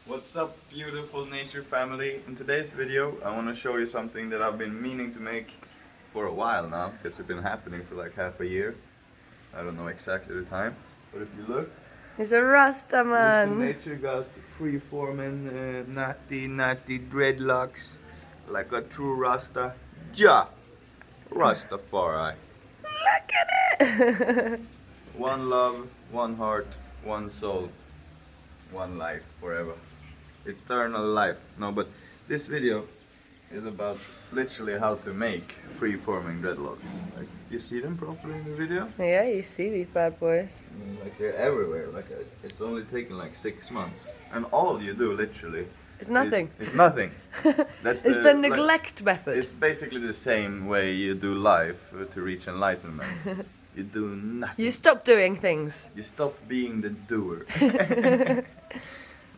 What's up, beautiful nature family? In today's video I want to show you something that I've been meaning to make for a while now, because it's been happening for like half a year. I don't know exactly the time, but if you look, he's a Rasta the man. nature got free-forming natty dreadlocks like a true Rasta. Jah Rastafari. Look at it. One love, one heart, one soul, one life forever. Eternal life. No, but this video is about literally how to make free-forming dreadlocks. Like, you see them properly in the video? Yeah, you see these bad boys. Like, they're everywhere. Like, it's only taken like 6 months, and all you do literally It's nothing. It's nothing. That's It's the neglect method. It's basically the same way you do life to reach enlightenment. You do nothing. You stop doing things. You stop being the doer.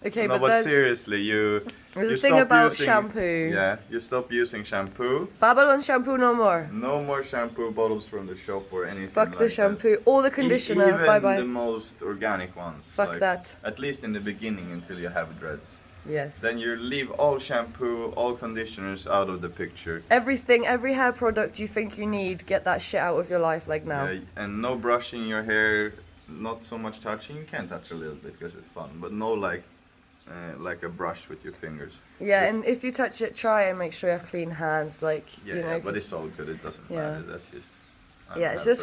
Okay, no, but seriously, you there's a stop thing about using, shampoo. Yeah, you stop using shampoo. Babylon shampoo no more. No more shampoo bottles from the shop or anything. Fuck the like shampoo. That. All the conditioner. Even Bye bye. the most organic ones. Fuck like, that. At least in the beginning, until you have dreads. Yes. Then you leave all shampoo, all conditioners out of the picture. Everything, every hair product you think you need, get that shit out of your life like now. Yeah, and no brushing your hair, not so much touching. You can touch a little bit because it's fun, but no like a brush with your fingers. Yeah, Just, and if you touch it, try and make sure you have clean hands. Like yeah, you know. yeah, but it's all good. It doesn't matter. That's just. Yeah, it's just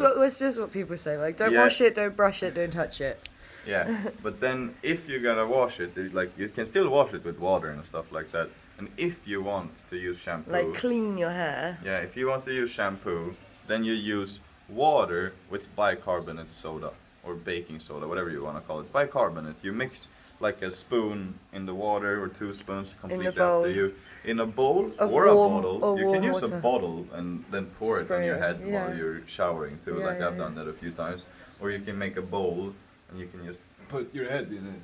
what people say. Like, don't wash it, don't brush it, don't touch it. Yeah, but then if you're gonna wash it, like you can still wash it with water and stuff like that. And if you want to use shampoo, like clean your hair. Yeah, if you want to use shampoo, then you use water with bicarbonate soda or baking soda, whatever you want to call it. Bicarbonate. You mix like a spoon in the water or 2 spoons, completely up to you. In a bowl or a bottle. You can use a bottle and then pour it on your head while you're showering too. Like I've done that a few times. Or you can make a bowl and you can just put your head in it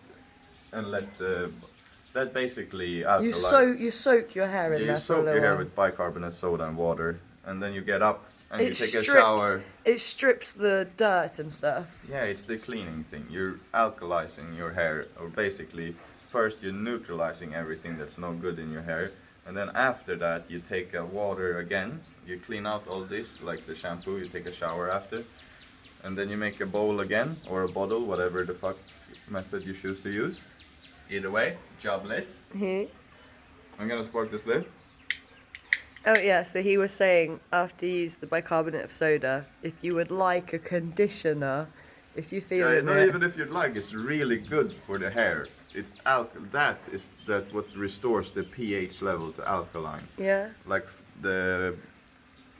and let that basically alkaline. You soak your hair in that. You soak your hair with bicarbonate soda and water, and then you get up and you take a shower. It strips the dirt and stuff. Yeah, it's the cleaning thing. You're alkalizing your hair, or basically first you're neutralizing everything that's no good in your hair, and then after that you take water again. You clean out all this, like the shampoo. You take a shower after. And then you make a bowl again, or a bottle, whatever the fuck method you choose to use. Either way, jobless. I'm gonna spark this lid. Oh yeah, so he was saying after you use the bicarbonate of soda, if you would like a conditioner, if you feel it. Not even if you'd like, it's really good for the hair. It's that what restores the pH level to alkaline. Yeah. Like the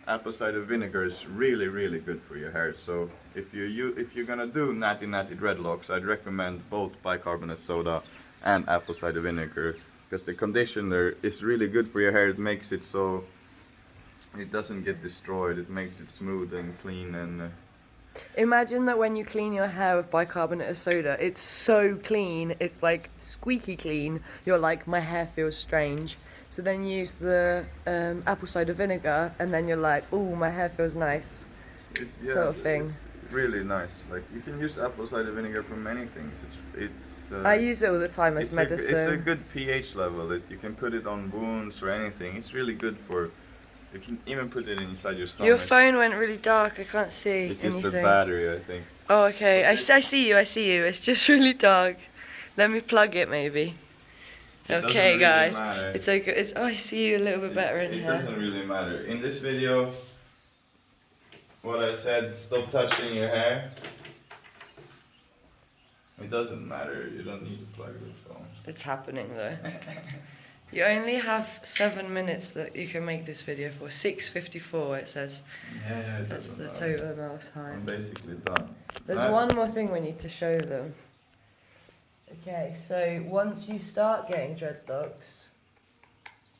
apple cider vinegar is really, really good for your hair. So if you're gonna do natty dreadlocks, I'd recommend both bicarbonate soda and apple cider vinegar, because the conditioner is really good for your hair. It makes it so it doesn't get destroyed. It makes it smooth and clean and. Imagine that when you clean your hair with bicarbonate of soda, it's so clean, it's like squeaky clean. You're like, my hair feels strange. So then you use the apple cider vinegar, and then you're like, oh, my hair feels nice. Sort of thing. It's really nice. Like, you can use apple cider vinegar for many things. I use it all the time as medicine. It's a good pH level. You can put it on wounds or anything. It's really good for. You can even put it inside your stomach. Your phone went really dark. I can't see anything. It's anything. just the battery, I think. Oh, okay. I see you. It's just really dark. Let me plug it, maybe. Okay, really guys. Matter. It's okay. I see you a little bit better in here. It doesn't really matter. In this video, what I said, stop touching your hair. It doesn't matter. You don't need to plug the phone. It's happening though. You only have 7 minutes that you can make this video for. 6:54 it says. Yeah, that's the total amount of time. I'm basically done. There's one more thing we need to show them. Okay, so once you start getting dreadlocks,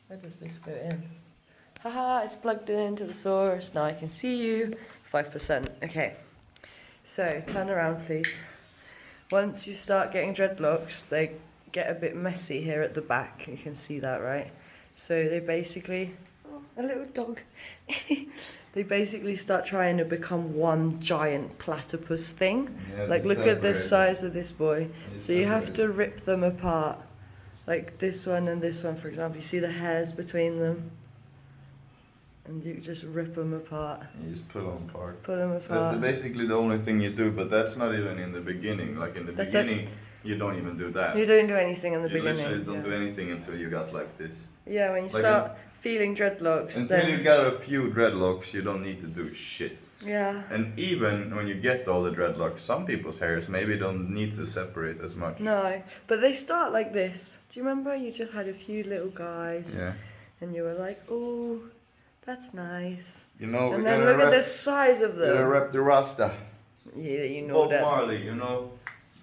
where does this go in? Haha, it's plugged into the source. Now I can see you. 5%. Okay. So turn around, please. Once you start getting dreadlocks, they get a bit messy here at the back. You can see that, right? So they basically, a little dog. They basically start trying to become one giant platypus thing. Yeah, like, look at the size of this boy. So you have to rip them apart like this one and this one, for example. You see the hairs between them, and you just rip them apart. You just pull them apart. Pull them That's apart. basically the only thing you do, but that's not even in the beginning. Like in the That's beginning, you don't even do that. You don't do anything in the You beginning. literally don't do anything until you got like this. Yeah, when you Like start feeling dreadlocks, Until then you got a few dreadlocks, you don't need to do shit. yeah. And even when you get all the dreadlocks, some people's hairs maybe don't need to separate as much. No, but they start like this. Do you remember? You just had a few little guys, Yeah. and you were like, "Oh, that's nice." You know, And we're then gonna look at rep, the size of we're gonna them. rep the Rasta. Yeah, you know Bob that. Marley, you know,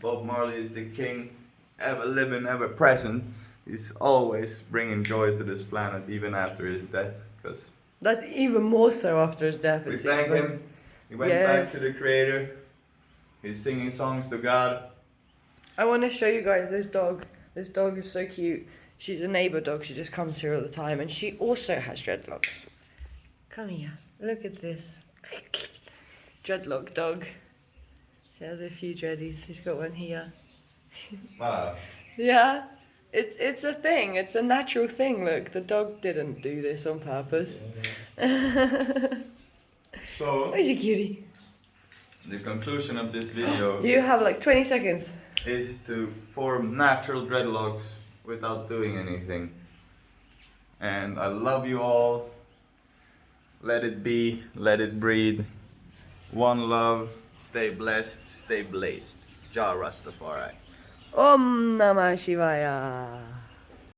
Bob Marley is the king, ever living, ever present. He's always bringing joy to this planet, even after his death. Cause That's even more so after his death. we It thank seems like. him. He went back Yes. to the Creator. He's singing songs to God. I want to show you guys this dog. This dog is so cute. She's a neighbor dog. She just comes here all the time, and she also has dreadlocks. Come here. Look at this. Dreadlock dog. She has a few dreadies. She's got one here. Wow. Yeah, it's a thing. It's a natural thing. Look, the dog didn't do this on purpose. So, He's a cutie. the conclusion of this video You have like 20 seconds. is to form natural dreadlocks without doing anything. And I love you all. Let it be, let it breathe. One love, stay blessed, stay blazed. Jah Rastafari. Om Namah Shivaya.